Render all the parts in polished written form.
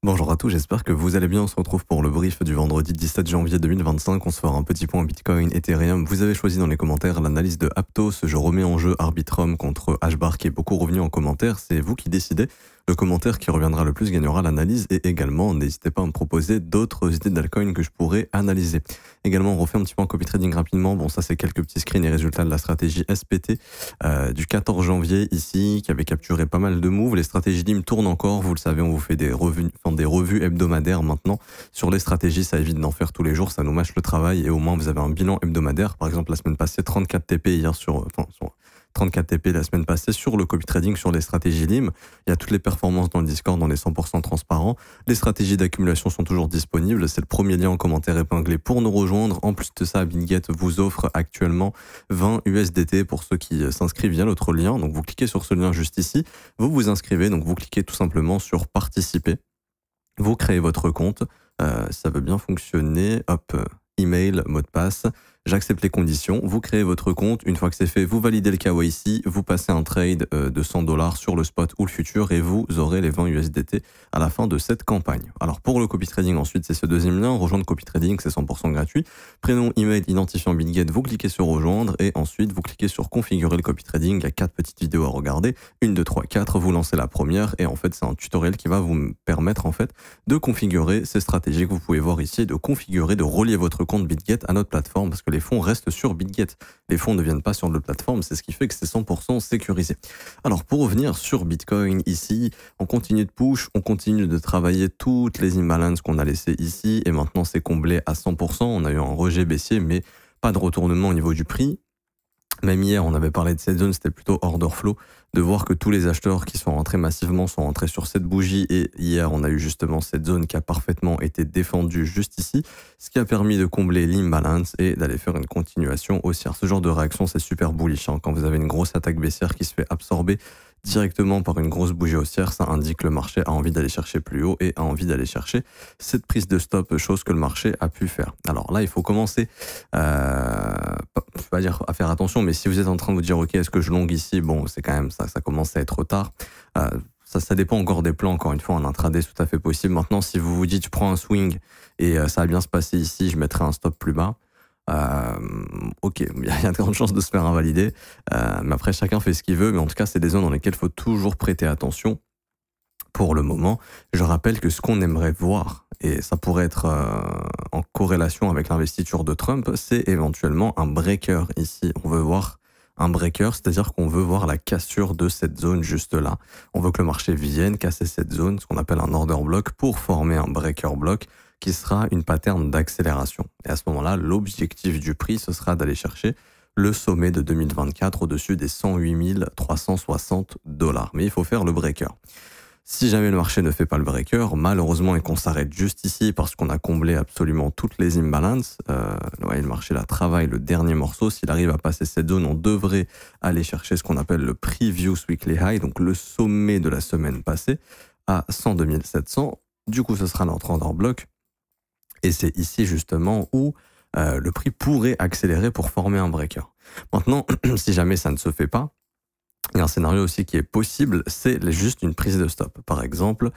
Bonjour à tous, j'espère que vous allez bien. On se retrouve pour le brief du vendredi 17 janvier 2025. On se fera un petit point Bitcoin, Ethereum. Vous avez choisi dans les commentaires l'analyse de Aptos. Je remets en jeu Arbitrum contre HBAR qui est beaucoup revenu en commentaire. C'est vous qui décidez. Le commentaire qui reviendra le plus gagnera l'analyse et également, n'hésitez pas à me proposer d'autres idées d'altcoin que je pourrais analyser. Également, on refait un petit peu en copy trading rapidement. Bon, ça, c'est quelques petits screens et résultats de la stratégie SPT du 14 janvier ici, qui avait capturé pas mal de moves. Les stratégies DIM tournent encore. Vous le savez, on vous fait des revues hebdomadaires maintenant sur les stratégies. Ça évite d'en faire tous les jours. Ça nous mâche le travail et au moins, vous avez un bilan hebdomadaire. Par exemple, la semaine passée, 34 TP hier sur 34 TP la semaine passée sur le copy trading, sur les stratégies LIM. Il y a toutes les performances dans le Discord, dans les 100% transparents. Les stratégies d'accumulation sont toujours disponibles. C'est le premier lien en commentaire épinglé pour nous rejoindre. En plus de ça, BitGet vous offre actuellement 20 USDT pour ceux qui s'inscrivent via l'autre lien. Donc vous cliquez sur ce lien juste ici, vous vous inscrivez, donc vous cliquez tout simplement sur participer. Vous créez votre compte, ça veut bien fonctionner. Hop, email, mot de passe. J'accepte les conditions, vous créez votre compte, une fois que c'est fait, vous validez le KYC, vous passez un trade de $100 sur le spot ou le futur et vous aurez les 20 USDT à la fin de cette campagne. Alors pour le copy trading ensuite, c'est ce deuxième lien, rejoindre copy trading, c'est 100% gratuit. Prénom, email, identifiant BitGet, vous cliquez sur rejoindre et ensuite vous cliquez sur configurer le copy trading. Il y a 4 petites vidéos à regarder, 1, 2, 3, 4, vous lancez la première et en fait c'est un tutoriel qui va vous permettre en fait de configurer ces stratégies que vous pouvez voir ici, de configurer, de relier votre compte BitGet à notre plateforme parce que les fonds restent sur BitGet. Les fonds ne viennent pas sur notre plateforme, c'est ce qui fait que c'est 100% sécurisé. Alors pour revenir sur Bitcoin ici, on continue de push, on continue de travailler toutes les imbalances qu'on a laissées ici et maintenant c'est comblé à 100%. On a eu un rejet baissier mais pas de retournement au niveau du prix. Même hier, on avait parlé de cette zone, c'était plutôt order flow, de voir que tous les acheteurs qui sont rentrés massivement sont rentrés sur cette bougie. Et hier, on a eu justement cette zone qui a parfaitement été défendue juste ici, ce qui a permis de combler l'imbalance et d'aller faire une continuation haussière. Ce genre de réaction, c'est super bullish. Quand vous avez une grosse attaque baissière qui se fait absorber directement par une grosse bougie haussière, ça indique que le marché a envie d'aller chercher plus haut et a envie d'aller chercher cette prise de stop, chose que le marché a pu faire. Alors là, il faut commencer, je vais pas dire à faire attention, mais si vous êtes en train de vous dire, ok, est-ce que je longue ici? Bon, c'est quand même ça commence à être tard. Ça dépend encore des plans, encore une fois, en intraday, c'est tout à fait possible. Maintenant, si vous vous dites, je prends un swing et ça va bien se passer ici, je mettrai un stop plus bas. Ok, il y a de grandes chances de se faire invalider, mais après chacun fait ce qu'il veut, mais en tout cas c'est des zones dans lesquelles il faut toujours prêter attention. Pour le moment, je rappelle que ce qu'on aimerait voir, et ça pourrait être en corrélation avec l'investiture de Trump, c'est éventuellement un breaker ici. On veut voir un breaker, c'est-à-dire qu'on veut voir la cassure de cette zone juste là. On veut que le marché vienne casser cette zone, ce qu'on appelle un order block, pour former un breaker block qui sera une pattern d'accélération. Et à ce moment-là, l'objectif du prix, ce sera d'aller chercher le sommet de 2024 au-dessus des 108 360 $. Mais il faut faire le breaker. Si jamais le marché ne fait pas le breaker, malheureusement, et qu'on s'arrête juste ici parce qu'on a comblé absolument toutes les imbalances, le marché là travaille le dernier morceau. S'il arrive à passer cette zone, on devrait aller chercher ce qu'on appelle le previous weekly high, donc le sommet de la semaine passée, à 102 700. Du coup, ce sera notre order block. Et c'est ici justement où le prix pourrait accélérer pour former un breaker. Maintenant, si jamais ça ne se fait pas, il y a un scénario aussi qui est possible, c'est juste une prise de stop. Par exemple,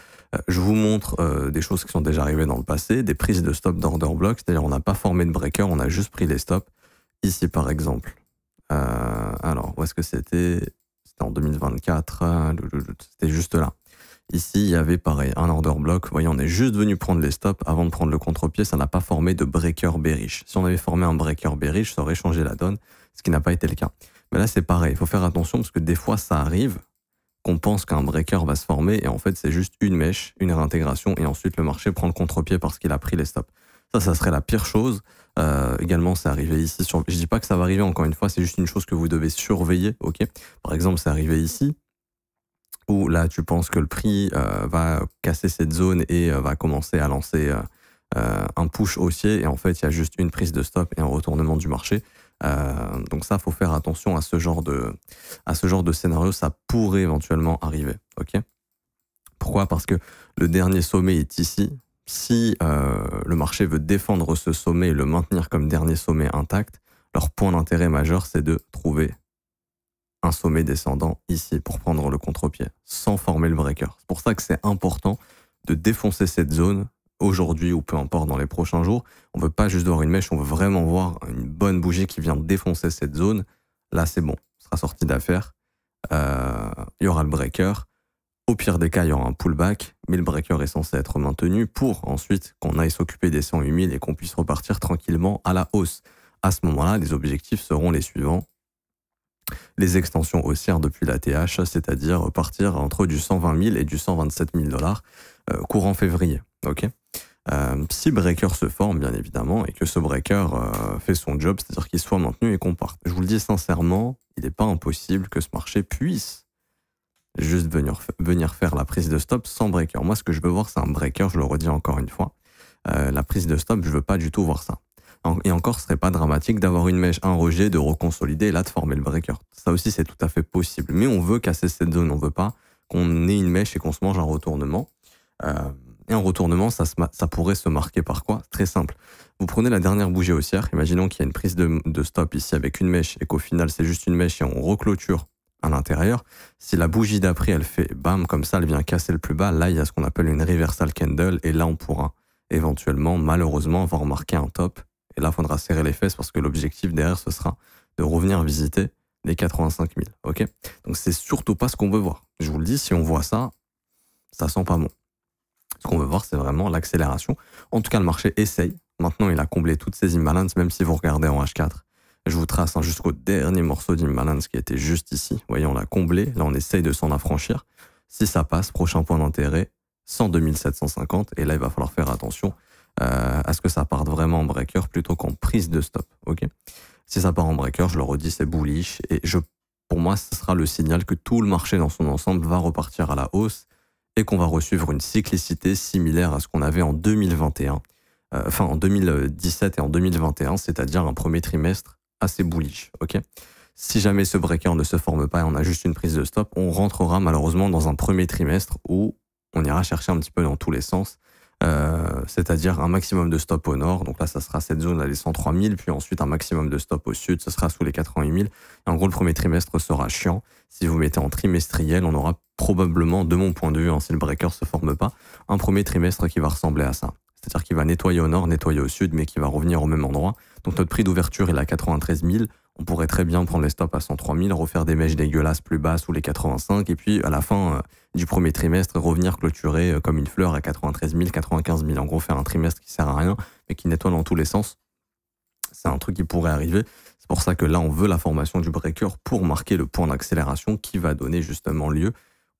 je vous montre des choses qui sont déjà arrivées dans le passé, des prises de stop d'order block, c'est-à-dire on n'a pas formé de breaker, on a juste pris les stops. Ici par exemple, alors où est-ce que c'était? C'était en 2024, c'était juste là. Ici, il y avait pareil, un order block. Vous voyez, on est juste venu prendre les stops avant de prendre le contre-pied. Ça n'a pas formé de breaker bearish. Si on avait formé un breaker bearish, ça aurait changé la donne, ce qui n'a pas été le cas. Mais là, c'est pareil. Il faut faire attention parce que des fois, ça arrive qu'on pense qu'un breaker va se former et en fait, c'est juste une mèche, une réintégration et ensuite le marché prend le contre-pied parce qu'il a pris les stops. Ça serait la pire chose. Également, c'est arrivé ici. Je dis pas que ça va arriver encore une fois, c'est juste une chose que vous devez surveiller. Ok. Par exemple, c'est arrivé ici, où là tu penses que le prix va casser cette zone et va commencer à lancer un push haussier et en fait il y a juste une prise de stop et un retournement du marché. Donc ça, faut faire attention à ce genre de scénario, ça pourrait éventuellement arriver. Ok. Pourquoi? Parce que le dernier sommet est ici. Si le marché veut défendre ce sommet et le maintenir comme dernier sommet intact, leur point d'intérêt majeur, c'est de trouver un sommet descendant ici pour prendre le contre-pied, sans former le breaker. C'est pour ça que c'est important de défoncer cette zone aujourd'hui ou peu importe dans les prochains jours. On veut pas juste voir une mèche, on veut vraiment voir une bonne bougie qui vient défoncer cette zone. Là, c'est bon, on sera sorti d'affaire. Il y aura le breaker. Au pire des cas, il y aura un pullback, mais le breaker est censé être maintenu pour ensuite qu'on aille s'occuper des 108 000 et qu'on puisse repartir tranquillement à la hausse. À ce moment-là, les objectifs seront les suivants. Les extensions haussières depuis la TH, c'est-à-dire partir entre du 120 000 et du 127 000 dollars courant février. Okay, si breaker se forme, bien évidemment, et que ce breaker fait son job, c'est-à-dire qu'il soit maintenu et qu'on parte. Je vous le dis sincèrement, il n'est pas impossible que ce marché puisse juste venir faire la prise de stop sans breaker. Moi, ce que je veux voir, c'est un breaker, je le redis encore une fois. La prise de stop, je veux pas du tout voir ça. Et encore, ce serait pas dramatique d'avoir une mèche, un rejet, de reconsolider et là de former le breaker. Ça aussi, c'est tout à fait possible. Mais on veut casser cette zone, on veut pas qu'on ait une mèche et qu'on se mange un retournement. Et un retournement, ça pourrait se marquer par quoi? Très simple. Vous prenez la dernière bougie haussière, imaginons qu'il y a une prise de stop ici avec une mèche et qu'au final, c'est juste une mèche et on reclôture à l'intérieur. Si la bougie d'après, elle fait bam, comme ça, elle vient casser le plus bas, là, il y a ce qu'on appelle une reversal candle et là, on pourra éventuellement, malheureusement, avoir remarqué un top. Et là, il faudra serrer les fesses parce que l'objectif derrière, ce sera de revenir visiter les 85 000. Ok? Donc, c'est surtout pas ce qu'on veut voir. Je vous le dis, si on voit ça, ça sent pas bon. Ce qu'on veut voir, c'est vraiment l'accélération. En tout cas, le marché essaye. Maintenant, il a comblé toutes ces imbalances, même si vous regardez en H4. Je vous trace jusqu'au dernier morceau d'imbalance qui était juste ici. Vous voyez, on l'a comblé. Là, on essaye de s'en affranchir. Si ça passe, prochain point d'intérêt, 102 750. Et là, il va falloir faire attention à ce que ça parte vraiment en breaker plutôt qu'en prise de stop. Okay, si ça part en breaker, je le redis, c'est bullish. Et pour moi, ce sera le signal que tout le marché dans son ensemble va repartir à la hausse et qu'on va resuivre une cyclicité similaire à ce qu'on avait en 2021. En 2017 et en 2021, c'est-à-dire un premier trimestre assez bullish. Okay, si jamais ce breaker ne se forme pas et on a juste une prise de stop, on rentrera malheureusement dans un premier trimestre où on ira chercher un petit peu dans tous les sens. C'est-à-dire un maximum de stop au nord, donc là ça sera cette zone à les 103 000, puis ensuite un maximum de stop au sud, ce sera sous les 88 000, et en gros le premier trimestre sera chiant. Si vous mettez en trimestriel, on aura probablement, de mon point de vue, si le breaker se forme pas, un premier trimestre qui va ressembler à ça, c'est-à-dire qu'il va nettoyer au nord, nettoyer au sud, mais qui va revenir au même endroit. Donc notre prix d'ouverture est à 93 000, on pourrait très bien prendre les stops à 103 000, refaire des mèches dégueulasses plus bas sous les 85, et puis à la fin du premier trimestre, revenir clôturer comme une fleur à 93 000, 95 000. En gros, faire un trimestre qui sert à rien, mais qui nettoie dans tous les sens. C'est un truc qui pourrait arriver. C'est pour ça que là, on veut la formation du breaker pour marquer le point d'accélération qui va donner justement lieu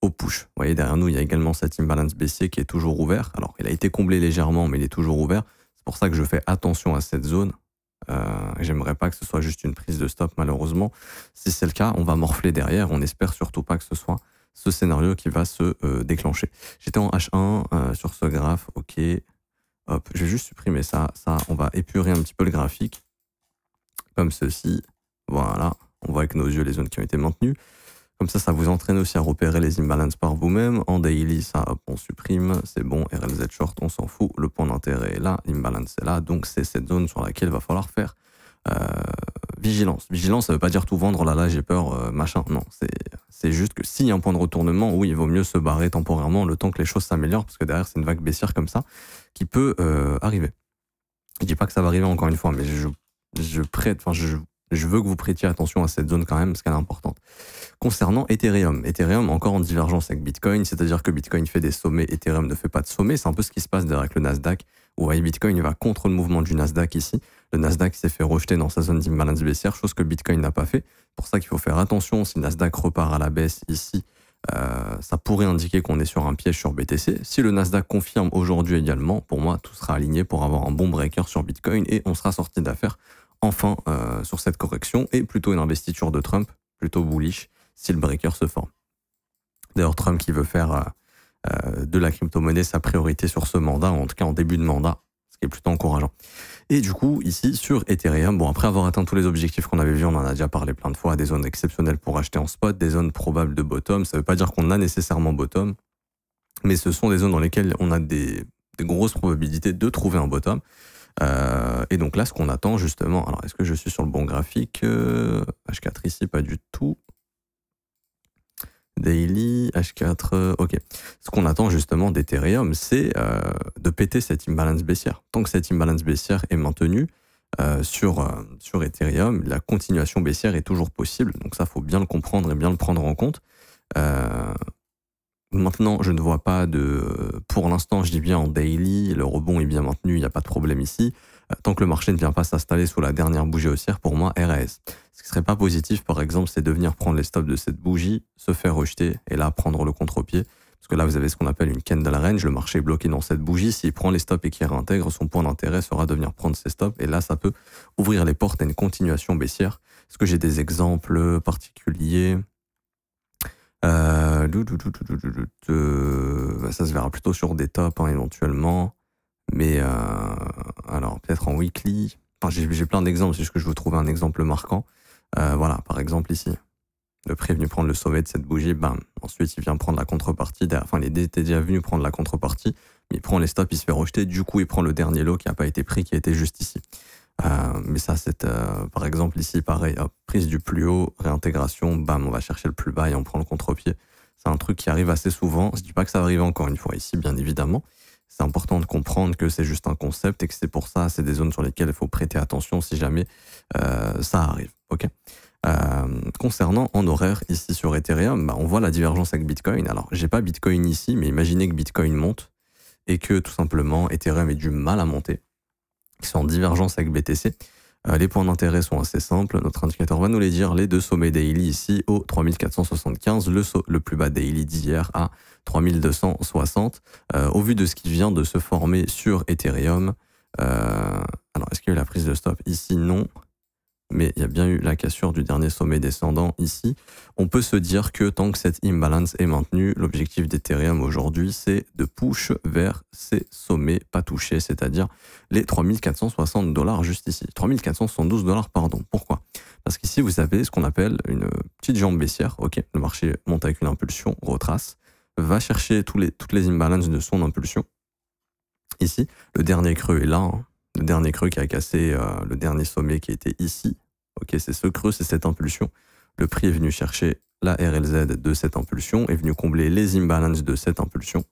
au push. Vous voyez, derrière nous, il y a également cet imbalance baissier qui est toujours ouvert. Alors, il a été comblé légèrement, mais il est toujours ouvert. C'est pour ça que je fais attention à cette zone. J'aimerais pas que ce soit juste une prise de stop, malheureusement. Si c'est le cas, on va morfler derrière. On espère surtout pas que ce soit ce scénario qui va se déclencher. J'étais en H1 sur ce graphe. Ok. Hop, je vais juste supprimer ça. On va épurer un petit peu le graphique. Comme ceci. Voilà. On voit avec nos yeux les zones qui ont été maintenues. Comme ça vous entraîne aussi à repérer les imbalances par vous-même. En daily, ça, hop, on supprime, c'est bon. RLZ short, on s'en fout. Le point d'intérêt est là, l'imbalance est là. Donc, c'est cette zone sur laquelle il va falloir faire vigilance. Vigilance, ça veut pas dire tout vendre, là, j'ai peur, machin. Non, c'est juste que s'il y a un point de retournement, oui, il vaut mieux se barrer temporairement le temps que les choses s'améliorent, parce que derrière, c'est une vague baissière comme ça qui peut arriver. Je dis pas que ça va arriver encore une fois, mais je veux que vous prêtiez attention à cette zone quand même, parce qu'elle est importante. Concernant Ethereum, encore en divergence avec Bitcoin, c'est-à-dire que Bitcoin fait des sommets, Ethereum ne fait pas de sommets. C'est un peu ce qui se passe derrière avec le Nasdaq, où Bitcoin va contre le mouvement du Nasdaq ici. Le Nasdaq s'est fait rejeter dans sa zone d'imbalance baissière, chose que Bitcoin n'a pas fait. C'est pour ça qu'il faut faire attention. Si le Nasdaq repart à la baisse ici, ça pourrait indiquer qu'on est sur un piège sur BTC. Si le Nasdaq confirme aujourd'hui également, pour moi, tout sera aligné pour avoir un bon breaker sur Bitcoin et on sera sorti d'affaire enfin sur cette correction et plutôt une investiture de Trump, plutôt bullish, si le breaker se forme. D'ailleurs, Trump qui veut faire de la crypto-monnaie sa priorité sur ce mandat, ou en tout cas en début de mandat, ce qui est plutôt encourageant. Et du coup, ici, sur Ethereum, bon, après avoir atteint tous les objectifs qu'on avait vus, on en a déjà parlé plein de fois, des zones exceptionnelles pour acheter en spot, des zones probables de bottom. Ça ne veut pas dire qu'on a nécessairement bottom, mais ce sont des zones dans lesquelles on a des grosses probabilités de trouver un bottom. Et donc là, ce qu'on attend justement, alors est-ce que je suis sur le bon graphique H4 ici, pas du tout. Daily, H4, ok. Ce qu'on attend justement d'Ethereum, c'est de péter cette imbalance baissière. Tant que cette imbalance baissière est maintenue sur Ethereum, la continuation baissière est toujours possible. Donc ça, faut bien le comprendre et bien le prendre en compte. Maintenant, je ne vois pas pour l'instant, je dis bien en daily, le rebond est bien maintenu, il n'y a pas de problème ici. Tant que le marché ne vient pas s'installer sous la dernière bougie haussière, pour moi, RAS. Ce qui serait pas positif, par exemple, c'est de venir prendre les stops de cette bougie, se faire rejeter et là prendre le contre-pied. Parce que là, vous avez ce qu'on appelle une candle range, le marché est bloqué dans cette bougie. S'il prend les stops et qu'il réintègre, son point d'intérêt sera de venir prendre ses stops. Et là, ça peut ouvrir les portes à une continuation baissière. Est-ce que j'ai des exemples particuliers? Ça se verra plutôt sur des tops éventuellement. Mais alors, peut-être en weekly. Enfin, j'ai plein d'exemples, c'est juste que je veux trouver un exemple marquant. Voilà, par exemple ici. Le prix est venu prendre le sommet de cette bougie, bam. Ensuite, il vient prendre la contrepartie. Enfin, il était déjà venu prendre la contrepartie, mais il prend les stops, il se fait rejeter. Du coup, il prend le dernier lot qui n'a pas été pris, qui était juste ici. Mais ça, c'est par exemple ici, pareil, hop, prise du plus haut, réintégration, bam, on va chercher le plus bas et on prend le contre-pied. C'est un truc qui arrive assez souvent. Je dis pas que ça va arriver encore une fois ici, bien évidemment. C'est important de comprendre que c'est juste un concept et que c'est pour ça, c'est des zones sur lesquelles il faut prêter attention si jamais ça arrive. Ok. Concernant en horaire ici sur Ethereum, on voit la divergence avec Bitcoin. Alors, j'ai pas Bitcoin ici, mais imaginez que Bitcoin monte et que tout simplement Ethereum ait du mal à monter, qui sont en divergence avec BTC. Les points d'intérêt sont assez simples. Notre indicateur va nous les dire. Les deux sommets daily ici au 3475, le plus bas daily d'hier à 3260. Au vu de ce qui vient de se former sur Ethereum, alors est-ce qu'il y a eu la prise de stop ici? Non. Mais il y a bien eu la cassure du dernier sommet descendant ici. On peut se dire que tant que cette imbalance est maintenue, l'objectif d'Ethereum aujourd'hui, c'est de push vers ces sommets pas touchés, c'est-à-dire les 3460 $ juste ici. 3472 $, pardon. Pourquoi? Parce qu'ici, vous avez ce qu'on appelle une petite jambe baissière. Ok, le marché monte avec une impulsion, retrace, va chercher toutes les imbalances de son impulsion. Ici, le dernier creux est là, hein. Le dernier creux qui a cassé le dernier sommet qui était ici. Ok, c'est ce creux, c'est cette impulsion. Le prix est venu chercher la RLZ de cette impulsion, est venu combler les imbalances de cette impulsion.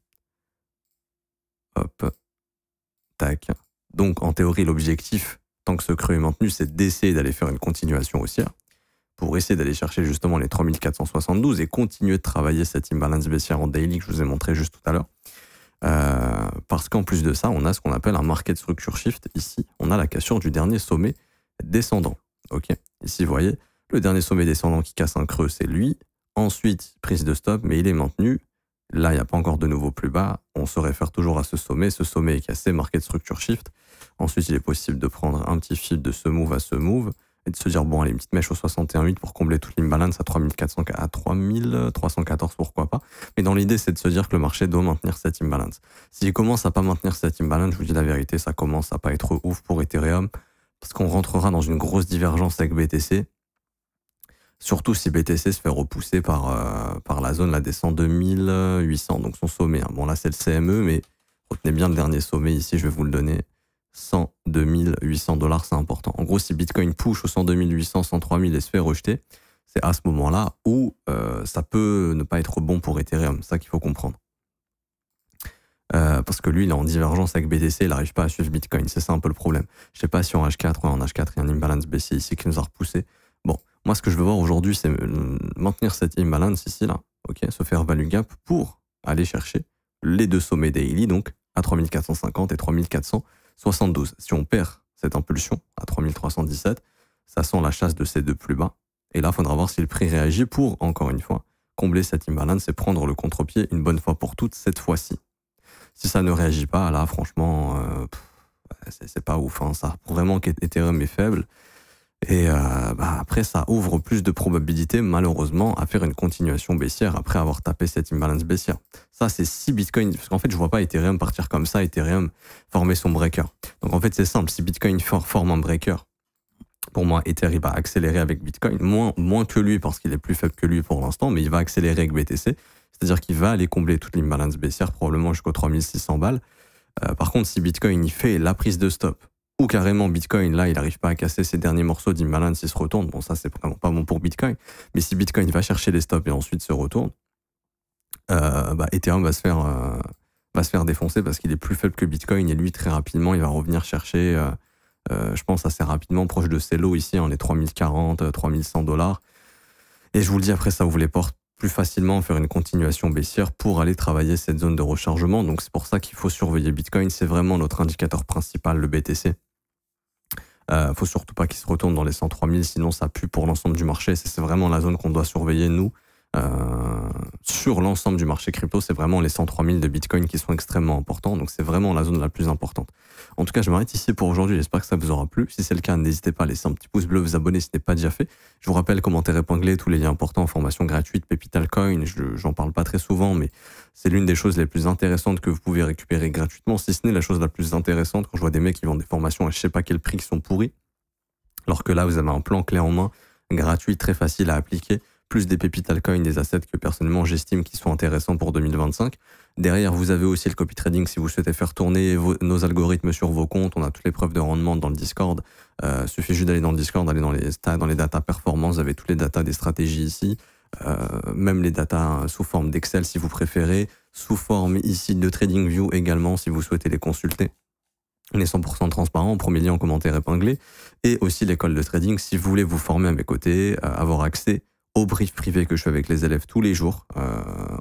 Hop, tac. Donc, en théorie, l'objectif, tant que ce creux est maintenu, c'est d'essayer d'aller faire une continuation haussière pour essayer d'aller chercher justement les 3472 et continuer de travailler cette imbalance baissière en daily que je vous ai montré juste tout à l'heure. Parce qu'en plus de ça, on a ce qu'on appelle un market structure shift. Ici, on a la cassure du dernier sommet descendant. Ok. Ici, vous voyez, le dernier sommet descendant qui casse un creux, c'est lui. Ensuite, prise de stop, mais il est maintenu. Là, il n'y a pas encore de nouveau plus bas. On se réfère toujours à ce sommet. Ce sommet est cassé, market structure shift. Ensuite, il est possible de prendre un petit fil de ce move à ce move et de se dire, bon, allez, une petite mèche au 61,8 pour combler toute l'imbalance à 3314, pourquoi pas. Mais dans l'idée, c'est de se dire que le marché doit maintenir cette imbalance. S'il commence à pas maintenir cette imbalance, je vous dis la vérité, ça commence à pas être ouf pour Ethereum, parce qu'on rentrera dans une grosse divergence avec BTC, surtout si BTC se fait repousser par la zone, la descente 2800, donc son sommet. Bon, là, c'est le CME, mais retenez bien le dernier sommet ici, je vais vous le donner. 102 800 $, c'est important. En gros, si Bitcoin push au 102 800, 103 000 et se fait rejeter, c'est à ce moment-là où ça peut ne pas être bon pour Ethereum. C'est ça qu'il faut comprendre. Parce que lui, il est en divergence avec BTC, il n'arrive pas à suivre Bitcoin. C'est ça un peu le problème. Je ne sais pas si en H4, en H4, il y a un imbalance baissier ici qui nous a repoussé. Bon, moi, ce que je veux voir aujourd'hui, c'est maintenir cette imbalance ici, là, ok, se faire value gap pour aller chercher les deux sommets daily, donc à 3450 et 3472. Si on perd cette impulsion à 3317, ça sent la chasse de ces deux plus bas. Et là, il faudra voir si le prix réagit pour, encore une fois, combler cette imbalance et prendre le contre-pied une bonne fois pour toutes cette fois-ci. Si ça ne réagit pas, là, franchement, c'est pas ouf. Hein. Ça prouve vraiment qu'Ethereum est faible. Et après, ça ouvre plus de probabilités, malheureusement, à faire une continuation baissière après avoir tapé cette imbalance baissière. Ça, c'est si Bitcoin... Parce qu'en fait, je vois pas Ethereum partir comme ça, Ethereum former son breaker. Donc en fait, c'est simple. Si Bitcoin forme un breaker, pour moi, Ether, il va accélérer avec Bitcoin. Moins que lui, parce qu'il est plus faible que lui pour l'instant, mais il va accélérer avec BTC. C'est-à-dire qu'il va aller combler toute l'imbalance baissière, probablement jusqu'aux 3600 balles. Par contre, si Bitcoin, il fait la prise de stop, ou carrément Bitcoin, là, il n'arrive pas à casser ses derniers morceaux d'imbalance, il se retourne. Bon, ça, c'est vraiment pas bon pour Bitcoin. Mais si Bitcoin va chercher les stops et ensuite se retourne, Ethereum va se faire défoncer parce qu'il est plus faible que Bitcoin et lui, très rapidement, il va revenir chercher, je pense assez rapidement, proche de ses lows ici, les 3040, 3100 $. Et je vous le dis, après, ça vous les porte plus facilement faire une continuation baissière pour aller travailler cette zone de rechargement. Donc c'est pour ça qu'il faut surveiller Bitcoin. C'est vraiment notre indicateur principal, le BTC. Faut surtout pas qu'il se retourne dans les 103 000, sinon ça pue pour l'ensemble du marché. C'est vraiment la zone qu'on doit surveiller, nous. Sur l'ensemble du marché crypto, c'est vraiment les 103 000 de Bitcoin qui sont extrêmement importants. Donc c'est vraiment la zone la plus importante. En tout cas, je m'arrête ici pour aujourd'hui. J'espère que ça vous aura plu. Si c'est le cas, n'hésitez pas à laisser un petit pouce bleu, vous abonner si ce n'est pas déjà fait. Je vous rappelle, commentaire épinglé, tous les liens importants, formations gratuites, Pepital Coin. J'en parle pas très souvent, mais c'est l'une des choses les plus intéressantes que vous pouvez récupérer gratuitement, si ce n'est la chose la plus intéressante. Quand je vois des mecs qui vendent des formations à je sais pas quel prix qui sont pourris, alors que là, vous avez un plan clé en main, gratuit, très facile à appliquer, plus des pépites altcoin, des assets que personnellement j'estime qui sont intéressants pour 2025. Derrière, vous avez aussi le copy trading si vous souhaitez faire tourner nos algorithmes sur vos comptes. On a toutes les preuves de rendement dans le Discord. Suffit juste d'aller dans le Discord, d'aller dans les data performance. Vous avez toutes les datas des stratégies ici. Même les datas sous forme d'Excel si vous préférez. Sous forme ici de TradingView également si vous souhaitez les consulter. On est 100% transparent, premier lien en commentaire épinglé. Et aussi l'école de trading si vous voulez vous former à mes côtés, avoir accès au brief privé que je fais avec les élèves tous les jours,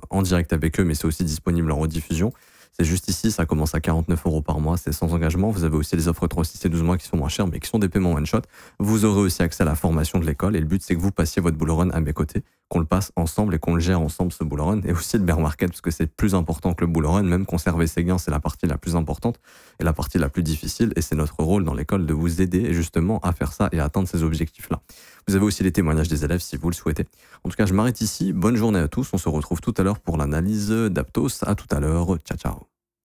en direct avec eux, mais c'est aussi disponible en rediffusion. C'est juste ici, ça commence à 49 € par mois, c'est sans engagement. Vous avez aussi les offres 3, 6 et 12 mois qui sont moins chères, mais qui sont des paiements one-shot. Vous aurez aussi accès à la formation de l'école, et le but, c'est que vous passiez votre bull run à mes côtés, qu'on le passe ensemble et qu'on le gère ensemble, ce bull run, et aussi le bear market, parce que c'est plus important que le bull run. Même conserver ses gains, c'est la partie la plus importante et la partie la plus difficile, et c'est notre rôle dans l'école de vous aider justement à faire ça et à atteindre ces objectifs-là. Vous avez aussi les témoignages des élèves si vous le souhaitez. En tout cas, je m'arrête ici. Bonne journée à tous. On se retrouve tout à l'heure pour l'analyse d'Aptos. À tout à l'heure. Ciao, ciao.